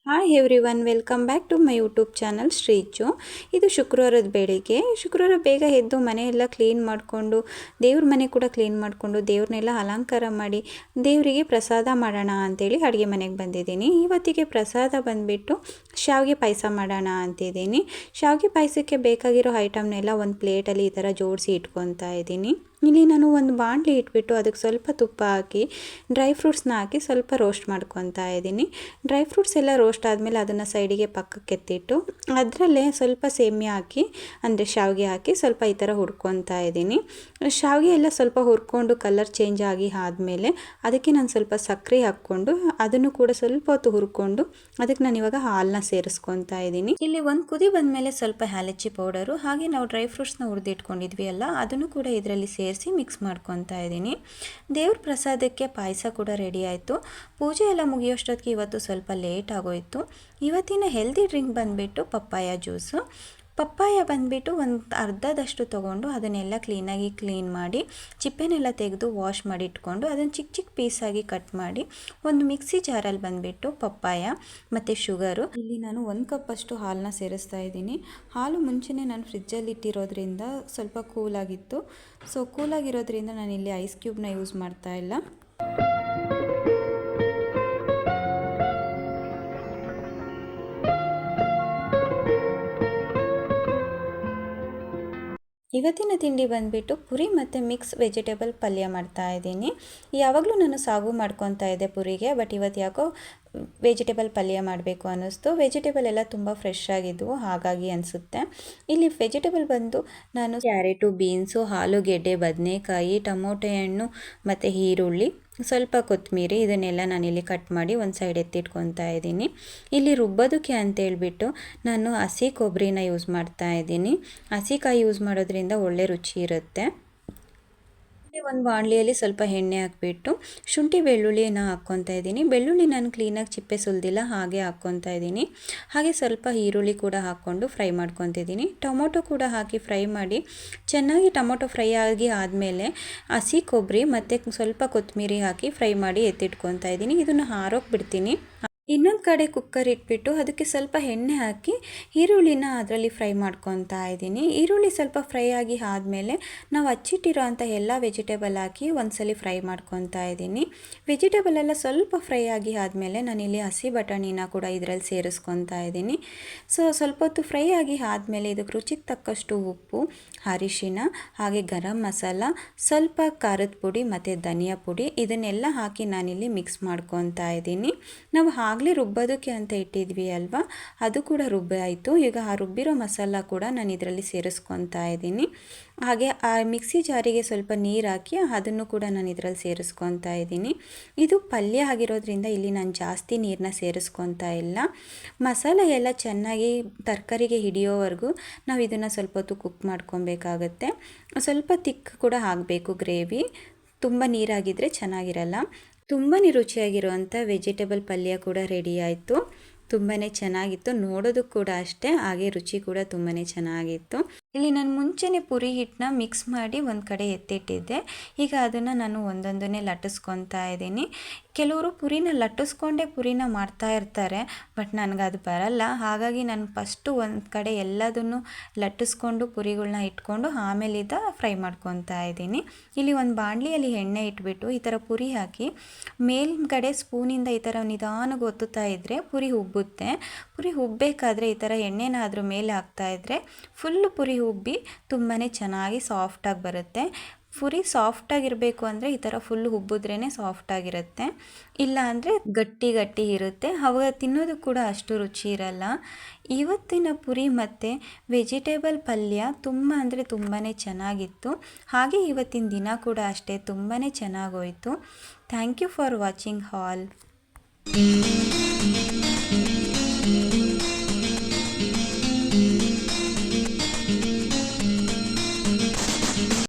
Hi everyone, welcome back to my YouTube channel Shreeju. ಇದು ಶುಕ್ರವಾರದ ಬೆಳಿಗ್ಗೆ. ಶುಕ್ರವಾರ ಬೇಗ ಎದ್ದು ಮನೆಯೆಲ್ಲ ಕ್ಲೀನ್ ಮಾಡಿಕೊಂಡು, ದೇವ್ರ ಮನೆ ಕೂಡ ಕ್ಲೀನ್ ಮಾಡಿಕೊಂಡು, ದೇವ್ರನ್ನೆಲ್ಲ ಅಲಂಕಾರ ಮಾಡಿ ದೇವರಿಗೆ ಪ್ರಸಾದ ಮಾಡೋಣ ಅಂಥೇಳಿ ಅಡುಗೆ ಮನೆಗೆ ಬಂದಿದ್ದೀನಿ. ಇವತ್ತಿಗೆ ಪ್ರಸಾದ ಬಂದುಬಿಟ್ಟು ಶಾವಿಗೆ ಪಾಯಸ ಮಾಡೋಣ ಅಂತಿದ್ದೀನಿ. ಶಾವಿಗೆ ಪಾಯಸಕ್ಕೆ ಬೇಕಾಗಿರೋ ಐಟಮ್ನೆಲ್ಲ ಒಂದು ಪ್ಲೇಟಲ್ಲಿ ಈ ಥರ ಜೋಡಿಸಿ ಇಟ್ಕೊತಾ ಇದ್ದೀನಿ. ಇಲ್ಲಿ ನಾನು ಒಂದು ಬಾಣಲಿ ಇಟ್ಬಿಟ್ಟು ಅದಕ್ಕೆ ಸ್ವಲ್ಪ ತುಪ್ಪ ಹಾಕಿ ಡ್ರೈ ಫ್ರೂಟ್ಸ್ನ ಹಾಕಿ ಸ್ವಲ್ಪ ರೋಸ್ಟ್ ಮಾಡ್ಕೊತಾ ಇದ್ದೀನಿ. ಡ್ರೈ ಫ್ರೂಟ್ಸ್ ಎಲ್ಲ ರೋಸ್ಟ್ ಆದಮೇಲೆ ಅದನ್ನು ಸೈಡಿಗೆ ಪಕ್ಕಕ್ಕೆ ಎತ್ತಿಟ್ಟು ಅದರಲ್ಲೇ ಸ್ವಲ್ಪ ಸೇಮಿಯಾ ಹಾಕಿ ಅಂದರೆ ಶಾವಿಗೆ ಹಾಕಿ ಸ್ವಲ್ಪ ಈ ಥರ ಹುರ್ಕೊತಾ ಇದ್ದೀನಿ. ಶಾವಿಗೆ ಎಲ್ಲ ಸ್ವಲ್ಪ ಹುರ್ಕೊಂಡು ಕಲರ್ ಚೇಂಜ್ ಆಗಿ ಆದಮೇಲೆ ಅದಕ್ಕೆ ನಾನು ಸ್ವಲ್ಪ ಸಕ್ಕರೆ ಹಾಕ್ಕೊಂಡು ಅದನ್ನು ಕೂಡ ಸ್ವಲ್ಪ ಹೊತ್ತು ಹುರ್ಕೊಂಡು ಅದಕ್ಕೆ ನಾನು ಇವಾಗ ಹಾಲನ್ನ ಸೇರಿಸ್ಕೊತಾ ಇದ್ದೀನಿ. ಇಲ್ಲಿ ಒಂದು ಕುದಿ ಬಂದಮೇಲೆ ಸ್ವಲ್ಪ ಏಲಕ್ಕಿ ಪೌಡರು ಹಾಗೆ ನಾವು ಡ್ರೈ ಫ್ರೂಟ್ಸ್ನ ಹುರಿದಿಟ್ಕೊಂಡಿದ್ವಿ ಅಲ್ಲ, ಅದನ್ನು ಕೂಡ ಇದರಲ್ಲಿ ಸೇರಿಸಿ ಮಿಕ್ಸ್ ಮಾಡ್ಕೊತಾ ಇದ್ದೀನಿ. ದೇವ್ರ ಪ್ರಸಾದಕ್ಕೆ ಪಾಯಸ ಕೂಡ ರೆಡಿ ಆಯಿತು. ಪೂಜೆ ಎಲ್ಲ ಮುಗಿಯೋಷ್ಟೊತ್ತಿಗೆ ಇವತ್ತು ಸ್ವಲ್ಪ ಲೇಟ್ ಆಗೋಯಿತು. ಇವತ್ತಿನ ಹೆಲ್ದಿ ಡ್ರಿಂಕ್ ಬಂದುಬಿಟ್ಟು ಪಪ್ಪಾಯ ಜ್ಯೂಸು. ಪಪ್ಪಾಯ ಬಂದುಬಿಟ್ಟು ಒಂದು ಅರ್ಧದಷ್ಟು ತೊಗೊಂಡು ಅದನ್ನೆಲ್ಲ ಕ್ಲೀನಾಗಿ ಕ್ಲೀನ್ ಮಾಡಿ ಚಿಪ್ಪೆನೆಲ್ಲ ತೆಗೆದು ವಾಶ್ ಮಾಡಿ ಇಟ್ಕೊಂಡು ಅದನ್ನು ಚಿಕ್ಕ ಚಿಕ್ಕ ಪೀಸಾಗಿ ಕಟ್ ಮಾಡಿ ಒಂದು ಮಿಕ್ಸಿ ಜಾರಲ್ಲಿ ಬಂದುಬಿಟ್ಟು ಪಪ್ಪಾಯ ಮತ್ತು ಶುಗರು, ಇಲ್ಲಿ ನಾನು 1 ಕಪ್ಪಷ್ಟು ಹಾಲನ್ನ ಸೇರಿಸ್ತಾ ಇದ್ದೀನಿ. ಹಾಲು ಮುಂಚೆನೇ ನಾನು ಫ್ರಿಜ್ಜಲ್ಲಿ ಇಟ್ಟಿರೋದ್ರಿಂದ ಸ್ವಲ್ಪ ಕೂಲಾಗಿತ್ತು. ಸೊ ಕೂಲಾಗಿರೋದ್ರಿಂದ ನಾನು ಇಲ್ಲಿ ಐಸ್ ಕ್ಯೂಬ್ನ ಯೂಸ್ ಮಾಡ್ತಾ ಇಲ್ಲ. ಇವತ್ತಿನ ತಿಂಡಿ ಬಂದುಬಿಟ್ಟು ಪುರಿ ಮತ್ತು ಮಿಕ್ಸ್ ವೆಜಿಟೇಬಲ್ ಪಲ್ಯ ಮಾಡ್ತಾ ಇದ್ದೀನಿ. ಯಾವಾಗಲೂ ನಾನು ಸಾಗು ಮಾಡ್ಕೊತಾ ಇದ್ದೆ ಪುರಿಗೆ, ಬಟ್ ಇವತ್ತು ಯಾಕೋ ವೆಜಿಟೇಬಲ್ ಪಲ್ಯ ಮಾಡಬೇಕು ಅನ್ನಿಸ್ತು. ವೆಜಿಟೇಬಲ್ ಎಲ್ಲ ತುಂಬ ಫ್ರೆಶ್ ಆಗಿದ್ವು, ಹಾಗಾಗಿ ಅನಿಸುತ್ತೆ. ಇಲ್ಲಿ ವೆಜಿಟೇಬಲ್ ಬಂದು ನಾನು ಕ್ಯಾರೆಟು, ಬೀನ್ಸು, ಆಲೂಗೆಡ್ಡೆ, ಬದನೆಕಾಯಿ, ಟೊಮೊಟೊ ಹಣ್ಣು ಮತ್ತು ಈರುಳ್ಳಿ, ಸ್ವಲ್ಪ ಕೊತ್ತಂಬರಿ ಇದನ್ನೆಲ್ಲ ನಾನಿಲ್ಲಿ ಕಟ್ ಮಾಡಿ ಒಂದು ಸೈಡ್ ಎತ್ತಿಟ್ಕೊತಾ ಇದ್ದೀನಿ. ಇಲ್ಲಿ ರುಬ್ಬೋದಕ್ಕೆ ಅಂತೇಳ್ಬಿಟ್ಟು ನಾನು ಹಸಿ ಕೊಬ್ಬರಿನ ಯೂಸ್ ಮಾಡ್ತಾ ಇದ್ದೀನಿ. ಹಸಿಕಾಯಿ ಯೂಸ್ ಮಾಡೋದ್ರಿಂದ ಒಳ್ಳೆ ರುಚಿ ಇರುತ್ತೆ. ಒಂದು ಬಾಣಲಿಯಲ್ಲಿ ಸ್ವಲ್ಪ ಎಣ್ಣೆ ಹಾಕಿಬಿಟ್ಟು ಶುಂಠಿ ಬೆಳ್ಳುಳ್ಳಿನ ಹಾಕ್ಕೊತಾ ಇದ್ದೀನಿ. ಬೆಳ್ಳುಳ್ಳಿ ನಾನು ಕ್ಲೀನಾಗಿ ಚಿಪ್ಪೆ ಸುಲಿದಿಲ್ಲ, ಹಾಗೆ ಹಾಕ್ಕೊತಾ ಇದ್ದೀನಿ. ಹಾಗೆ ಸ್ವಲ್ಪ ಈರುಳ್ಳಿ ಕೂಡ ಹಾಕ್ಕೊಂಡು ಫ್ರೈ ಮಾಡ್ಕೊತಿದ್ದೀನಿ. ಟೊಮೊಟೊ ಕೂಡ ಹಾಕಿ ಫ್ರೈ ಮಾಡಿ ಚೆನ್ನಾಗಿ ಟೊಮೊಟೊ ಫ್ರೈ ಆಗಿ ಆದಮೇಲೆ ಹಸಿ ಕೊಬ್ಬರಿ ಮತ್ತು ಸ್ವಲ್ಪ ಕೊತ್ತಂಬರಿ ಹಾಕಿ ಫ್ರೈ ಮಾಡಿ ಎತ್ತಿಟ್ಕೊತಾ ಇದ್ದೀನಿ. ಇದನ್ನು ಆರೋಕ್ಕೆ ಬಿಡ್ತೀನಿ. ಇನ್ನೊಂದು ಕಡೆ ಕುಕ್ಕರ್ ಇಟ್ಬಿಟ್ಟು ಅದಕ್ಕೆ ಸ್ವಲ್ಪ ಎಣ್ಣೆ ಹಾಕಿ ಈರುಳ್ಳಿನ ಅದರಲ್ಲಿ ಫ್ರೈ ಮಾಡ್ಕೊತಾ ಇದ್ದೀನಿ. ಈರುಳ್ಳಿ ಸ್ವಲ್ಪ ಫ್ರೈ ಆಗಿ ಆದಮೇಲೆ ನಾವು ಹಚ್ಚಿಟ್ಟಿರೋ ಅಂಥ ಎಲ್ಲ ವೆಜಿಟೇಬಲ್ ಹಾಕಿ ಒಂದ್ಸಲಿ ಫ್ರೈ ಮಾಡ್ಕೊತಾ ಇದ್ದೀನಿ. ವೆಜಿಟೇಬಲ್ ಎಲ್ಲ ಸ್ವಲ್ಪ ಫ್ರೈ ಆಗಿ ಆದಮೇಲೆ ನಾನಿಲ್ಲಿ ಹಸಿ ಬಟಾಣಿನ ಕೂಡ ಇದರಲ್ಲಿ ಸೇರಿಸ್ಕೊತಾ ಇದ್ದೀನಿ. ಸೊ ಸ್ವಲ್ಪ ಹೊತ್ತು ಫ್ರೈ ಆಗಿ ಆದಮೇಲೆ ಇದಕ್ಕೆ ರುಚಿಗೆ ತಕ್ಕಷ್ಟು ಉಪ್ಪು, ಅರಿಶಿನ, ಹಾಗೆ ಗರಂ ಮಸಾಲ, ಸ್ವಲ್ಪ ಖಾರದ ಪುಡಿ ಮತ್ತು ಧನಿಯಾ ಪುಡಿ ಇದನ್ನೆಲ್ಲ ಹಾಕಿ ನಾನಿಲ್ಲಿ ಮಿಕ್ಸ್ ಮಾಡ್ಕೊತಾ ಇದ್ದೀನಿ. ನಾವು ಆಗಲೇ ರುಬ್ಬೋದಕ್ಕೆ ಅಂತ ಇಟ್ಟಿದ್ವಿ ಅಲ್ವಾ, ಅದು ಕೂಡ ರುಬ್ಬಿ ಆಯಿತು. ಈಗ ಆ ರುಬ್ಬಿರೋ ಮಸಾಲ ಕೂಡ ನಾನು ಇದರಲ್ಲಿ ಸೇರಿಸ್ಕೊತಾ ಇದ್ದೀನಿ. ಹಾಗೆ ಆ ಮಿಕ್ಸಿ ಜಾರಿಗೆ ಸ್ವಲ್ಪ ನೀರು ಹಾಕಿ ಅದನ್ನು ಕೂಡ ನಾನು ಇದರಲ್ಲಿ ಸೇರಿಸ್ಕೊತಾ ಇದ್ದೀನಿ. ಇದು ಪಲ್ಯ ಆಗಿರೋದ್ರಿಂದ ಇಲ್ಲಿ ನಾನು ಜಾಸ್ತಿ ನೀರನ್ನ ಸೇರಿಸ್ಕೊತಾ ಇಲ್ಲ. ಮಸಾಲೆ ಎಲ್ಲ ಚೆನ್ನಾಗಿ ತರಕಾರಿಗೆ ಹಿಡಿಯೋವರೆಗೂ ನಾವು ಇದನ್ನು ಸ್ವಲ್ಪ ಹೊತ್ತು ಕುಕ್ ಮಾಡ್ಕೊಬೇಕಾಗತ್ತೆ. ಸ್ವಲ್ಪ ತಿಕ್ ಕೂಡ ಆಗಬೇಕು ಗ್ರೇವಿ, ತುಂಬ ನೀರಾಗಿದ್ದರೆ ಚೆನ್ನಾಗಿರಲ್ಲ. ತುಂಬಾ ರುಚಿಯಾಗಿರುವಂಥ ವೆಜಿಟೇಬಲ್ ಪಲ್ಯ ಕೂಡ ರೆಡಿ ಆಯಿತು. ತುಂಬಾ ಚೆನ್ನಾಗಿತ್ತು, ನೋಡೋದಕ್ಕೆ ಕೂಡ ಅಷ್ಟೇ, ಹಾಗೆ ರುಚಿ ಕೂಡ ತುಂಬಾ ಚೆನ್ನಾಗಿತ್ತು. ಇಲ್ಲಿ ನಾನು ಮುಂಚೆನೇ ಪುರಿ ಹಿಟ್ಟನ್ನ ಮಿಕ್ಸ್ ಮಾಡಿ ಒಂದು ಕಡೆ ಎತ್ತಿಟ್ಟಿದ್ದೆ. ಈಗ ಅದನ್ನು ನಾನು ಒಂದೊಂದನ್ನೇ ಲಟ್ಟಿಸ್ಕೊತಾ ಇದ್ದೀನಿ. ಕೆಲವರು ಪುರಿನ ಲಟ್ಟಿಸ್ಕೊಂಡೇ ಪುರಿನ ಮಾಡ್ತಾ ಇರ್ತಾರೆ, ಬಟ್ ನನಗೆ ಅದು ಬರಲ್ಲ. ಹಾಗಾಗಿ ನಾನು ಫಸ್ಟು ಒಂದು ಕಡೆ ಎಲ್ಲದನ್ನು ಲಟ್ಟಿಸ್ಕೊಂಡು ಪುರಿಗಳನ್ನ ಇಟ್ಕೊಂಡು ಆಮೇಲೆ ಫ್ರೈ ಮಾಡ್ಕೊತಾ ಇದ್ದೀನಿ. ಇಲ್ಲಿ ಒಂದು ಬಾಣಲಿಯಲ್ಲಿ ಎಣ್ಣೆ ಇಟ್ಬಿಟ್ಟು ಈ ಥರ ಪುರಿ ಹಾಕಿ ಮೇಲ್ಗಡೆ ಸ್ಪೂನಿಂದ ಈ ಥರ ನಿಧಾನಕ್ಕೆ ಒತ್ತುತ್ತಾ ಇದ್ದರೆ ಪುರಿ ಉಬ್ಬುತ್ತೆ. ಪುರಿ ಉಬ್ಬಬೇಕಾದ್ರೆ ಈ ಥರ ಎಣ್ಣೆನ ಅದ್ರ ಮೇಲೆ ಹಾಕ್ತಾಯಿದ್ರೆ ಫುಲ್ಲು ಪುರಿ ಉಬ್ಬಿ ತುಂಬಾ ಚೆನ್ನಾಗಿ ಸಾಫ್ಟಾಗಿ ಬರುತ್ತೆ. ಪುರಿ ಸಾಫ್ಟಾಗಿರಬೇಕು ಅಂದರೆ ಈ ಥರ ಫುಲ್ ಉಬ್ಬಿದ್ರೇ ಸಾಫ್ಟಾಗಿರುತ್ತೆ, ಇಲ್ಲ ಅಂದರೆ ಗಟ್ಟಿ ಗಟ್ಟಿ ಇರುತ್ತೆ, ಅವಾಗ ತಿನ್ನೋದು ಕೂಡ ಅಷ್ಟು ರುಚಿ ಇರಲ್ಲ. ಇವತ್ತಿನ ಪುರಿ ಮತ್ತು ವೆಜಿಟೇಬಲ್ ಪಲ್ಯ ತುಂಬ ಅಂದರೆ ತುಂಬಾ ಚೆನ್ನಾಗಿತ್ತು. ಹಾಗೆ ಇವತ್ತಿನ ದಿನ ಕೂಡ ಅಷ್ಟೇ ತುಂಬಾ ಚೆನ್ನಾಗೋಯಿತು. Thank you for watching all.